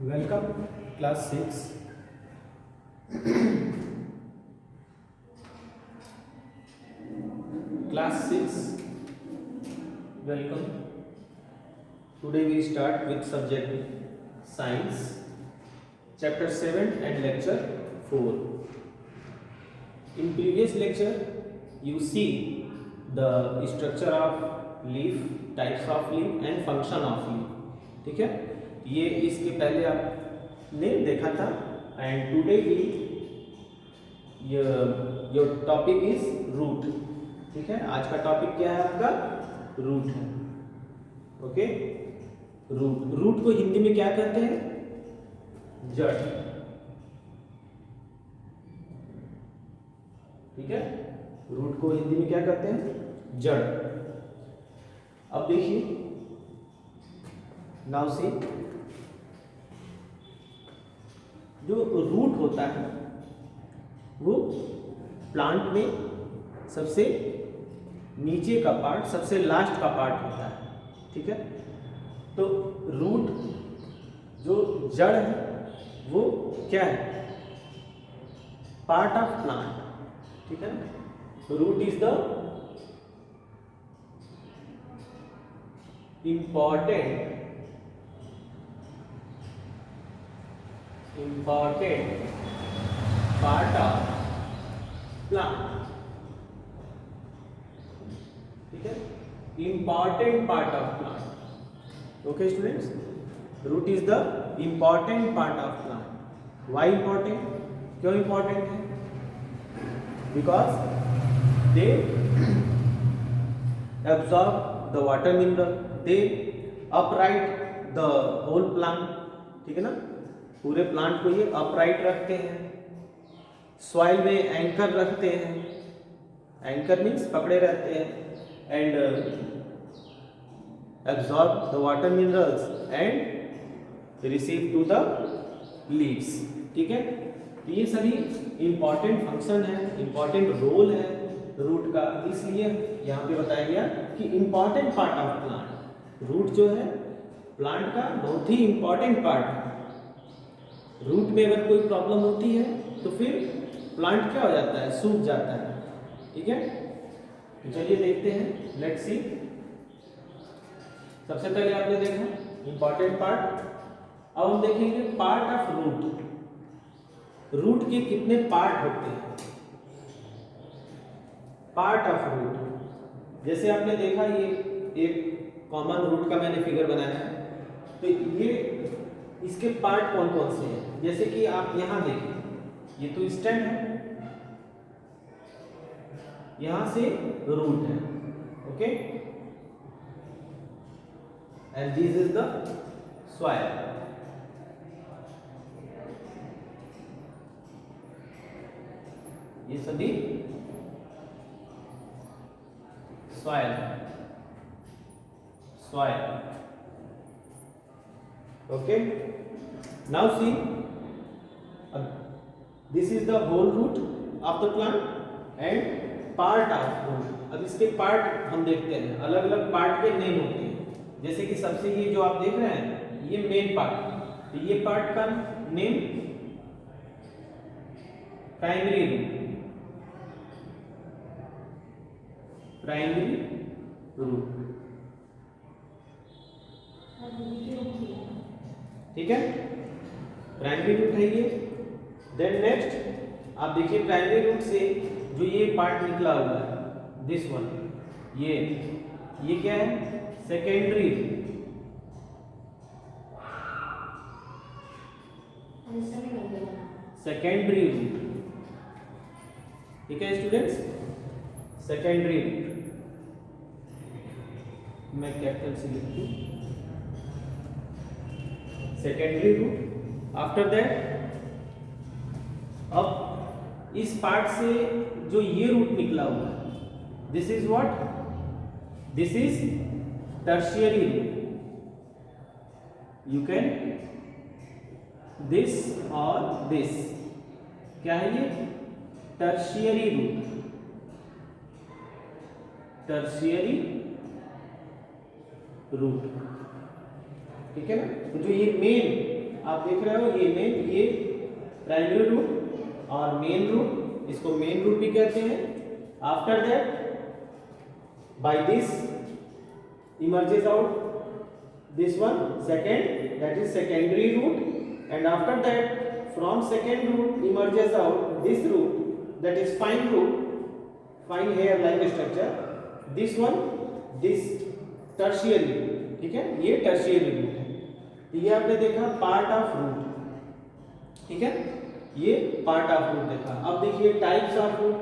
Welcome, class 6. Class 6, welcome. Today we start with subject Science, chapter 7 and lecture 4. In previous lecture, you see the structure of leaf, types of leaf and function of leaf. ठीक है, ये इसके पहले आपने देखा था. And today we your topic is root. ठीक है, आज का टॉपिक क्या है आपका? रूट है. ओके, रूट को हिंदी में क्या कहते हैं? जड़. ठीक है, रूट को हिंदी में क्या कहते हैं? जड़. अब देखिए, नाउ सी, जो रूट होता है वो प्लांट में सबसे नीचे का पार्ट, सबसे लास्ट का पार्ट होता है. ठीक है, तो रूट जो जड़ है वो क्या है? Part of plant. ठीक है, तो root is the important part of plant. ठीक है, important part of plant. Okay students, root is the important part of plant. Why important? क्यों important है? Because they absorb the water mineral, they upright the whole plant. ठीक है ना, पूरे plant को ये अपराइट रखते हैं. सॉइल में एंकर रखते हैं. एंकर मीन्स पकड़े रहते हैं. And absorb the water minerals and receive to the leaves. ठीक है, तो ये सभी इंपॉर्टेंट फंक्शन है, इंपॉर्टेंट रोल है रूट का. इसलिए यहाँ पे बताया गया कि important part of plant. Root जो है प्लांट का बहुत ही इंपॉर्टेंट पार्ट है. रूट में अगर कोई प्रॉब्लम होती है तो फिर प्लांट क्या हो जाता है? सूख जाता है. ठीक है, तो चलिए देखते हैं. Let's see. सबसे पहले आपने देखा इंपॉर्टेंट पार्ट. अब हम देखेंगे पार्ट ऑफ रूट. रूट के कितने पार्ट होते हैं? पार्ट ऑफ रूट, जैसे आपने देखा ये एक कॉमन रूट का मैंने फिगर बनाया है. तो ये इसके पार्ट कौन कौन से हैं? जैसे कि आप यहां देखिए, ये तो स्टेम है, यहां से रूट है. Okay, and this is the soil. ये सभी soil. Okay, now see, this is the whole root of the plant and part of root. अब इसके पार्ट हम देखते हैं. अलग अलग पार्ट के नेम होते हैं. जैसे कि सबसे ये जो आप देख रहे हैं ये मेन पार्ट, तो ये पार्ट का name primary root. Primary root. ठीक है, प्राइमरी रूट है ये. देन नेक्स्ट आप देखिए, प्राइमरी रूट से जो ये पार्ट निकला हुआ है, दिस वन, ये क्या है? Secondary root. Secondary root. ठीक है स्टूडेंट्स, सेकेंडरी रूट. मैं कैपिटल से लिख दूं, सेकेंडरी रूट. आफ्टर दैट, अब इस पार्ट से जो ये रूट निकला हुआ है, this is what? This is tertiary root. You can this और दिस. क्या है ये? Tertiary root. Tertiary root. ठीक है ना, तो जो ये मेन आप देख रहे हो ये प्राइमरी रूट और मेन रूट, इसको मेन रूट भी कहते हैं। After that by this emerges out this one second, that is secondary root, and after that from second root emerges out this root, that is fine root, fine hair like structure, this one, this tertiary, ठीक है, ये tertiary root है। तो ये आपने देखा part of root, ठीक है, ये पार्ट ऑफ रूट देखा। अब देखिए types of root.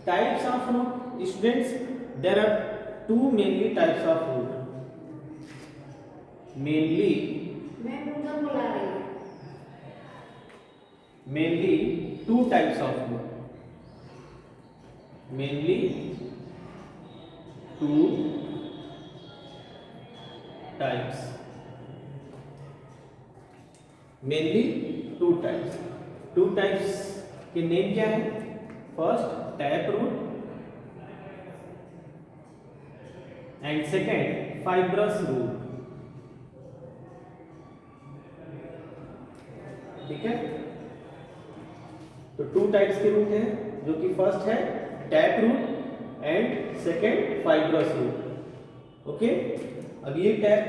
Types of root students, there are two mainly types of root, mainly two types of root, mainly two types, mainly two types. Two types के name क्या है? First tap root and second fibrous root, ठीक है। तो to types के root हैं, जो कि फर्स्ट है tap root and second fibrous root. Okay, अब ये टैप,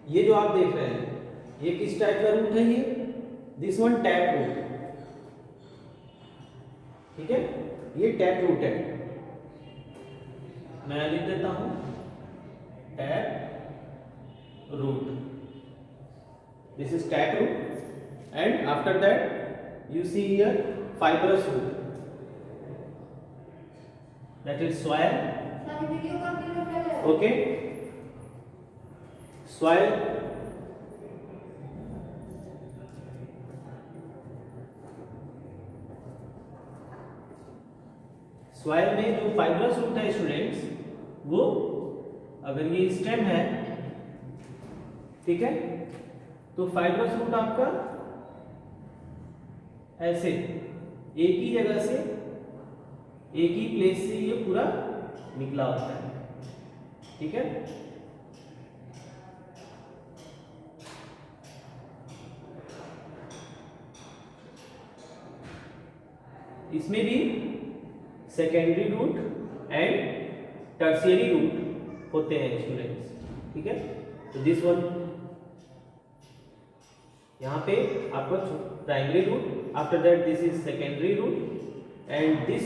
ये जो आप देख रहे हैं ये किस टाइप का रूट है? ये दिस वन टैप रूट, ठीक है, ये टैप रूट है। मैं लिख देता हूं tap root, this is tap root and after that you see here fibrous root, that is soil, okay, soil, soil में जो fibrous root है स्टूडेंट्स, वो अगर ये स्टेम है, ठीक है, तो fibrous root आपका ऐसे एक ही जगह से, एक ही प्लेस से ये पूरा निकला होता है, ठीक है। इसमें भी secondary root and tertiary root होते हैं स्टूडेंट्स, ठीक है। तो दिस वन यहाँ पे आपका primary root, after that this is secondary root and this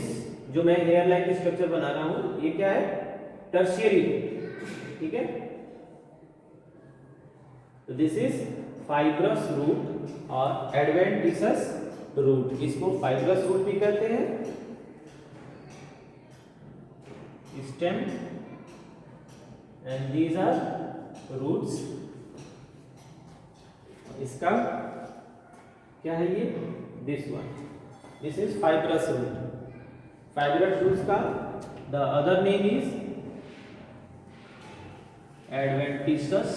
जो मैं हेयर लाइक स्ट्रक्चर बना रहा हूं ये क्या है? टर्शियरी रूट, ठीक है। तो दिस इज फाइब्रस रूट और एडवेंटिसस रूट, इसको फाइब्रस रूट भी कहते हैं। Stem and these are roots. इसका क्या है? ये this one, this is fibrous root. Fibrous roots का the other name is adventitious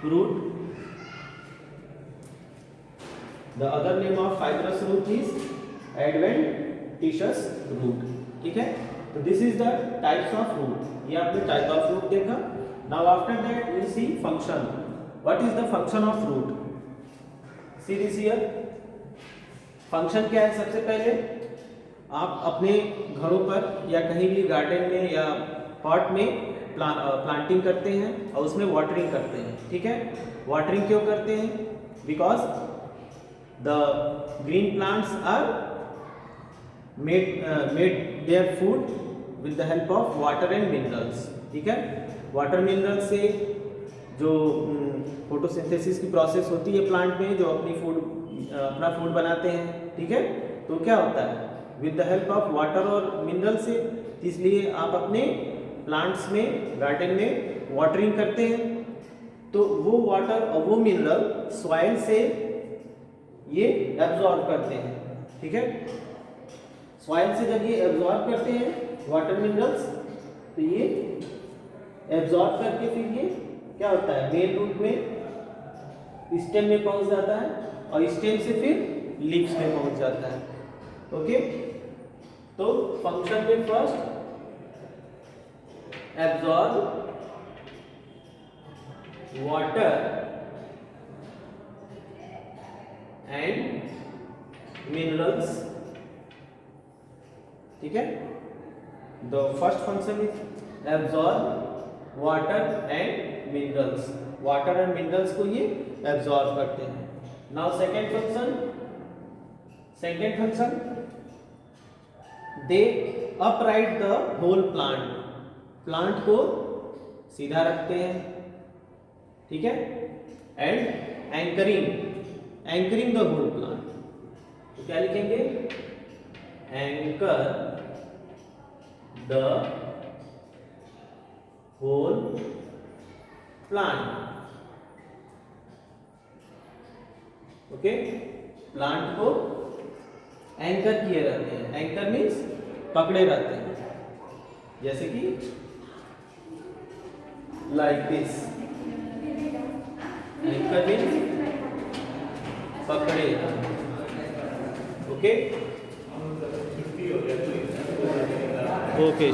root. The other name of fibrous root is adventitious root, ठीक है। तो this is the types of root. ये आपने टाइप ऑफ रूट देखा। Now after that we see function. What is the function of root? See this here. Function क्या है? सबसे पहले आप अपने घरों पर या कहीं भी गार्डन में या पॉट में प्लांटिंग करते हैं और उसमें वाटरिंग करते हैं, ठीक है। वाटरिंग क्यों करते हैं? Because the green plants are made their food with the help of water and minerals, ठीक है। वाटर मिनरल से जो फोटोसिंथेसिस की प्रोसेस होती है प्लांट में, जो अपना फूड बनाते हैं, ठीक है। तो क्या होता है? With the help of water और मिनरल से, इसलिए आप अपने प्लांट्स में, गार्डन में वाटरिंग करते हैं, तो वो वाटर और वो मिनरल सॉइल से ये एब्जॉर्ब करते हैं, ठीक है। सॉइल से जब ये एब्जॉर्ब करते हैं वाटर मिनरल्स, तो ये एब्जॉर्ब करके फिर ये क्या होता है? मेन रूट में, स्टेम में पहुंच जाता है और स्टेम से फिर लीव्स में पहुंच जाता है, ओके। तो फंक्शन में first absorb water and minerals, ठीक है। The first function is absorb water and minerals, water and minerals को ये एब्जॉर्ब करते हैं। Now second function they upright the whole plant, plant को सीधा रखते हैं, ठीक है। And anchoring the whole plant, तो क्या लिखेंगे, anchor the whole plant, okay. Plant को एंकर किए रहते हैं, एंकर मीन्स पकड़े रहते हैं, जैसे कि लाइक दिस, एंकर मीन्स पकड़े, ओके ओके।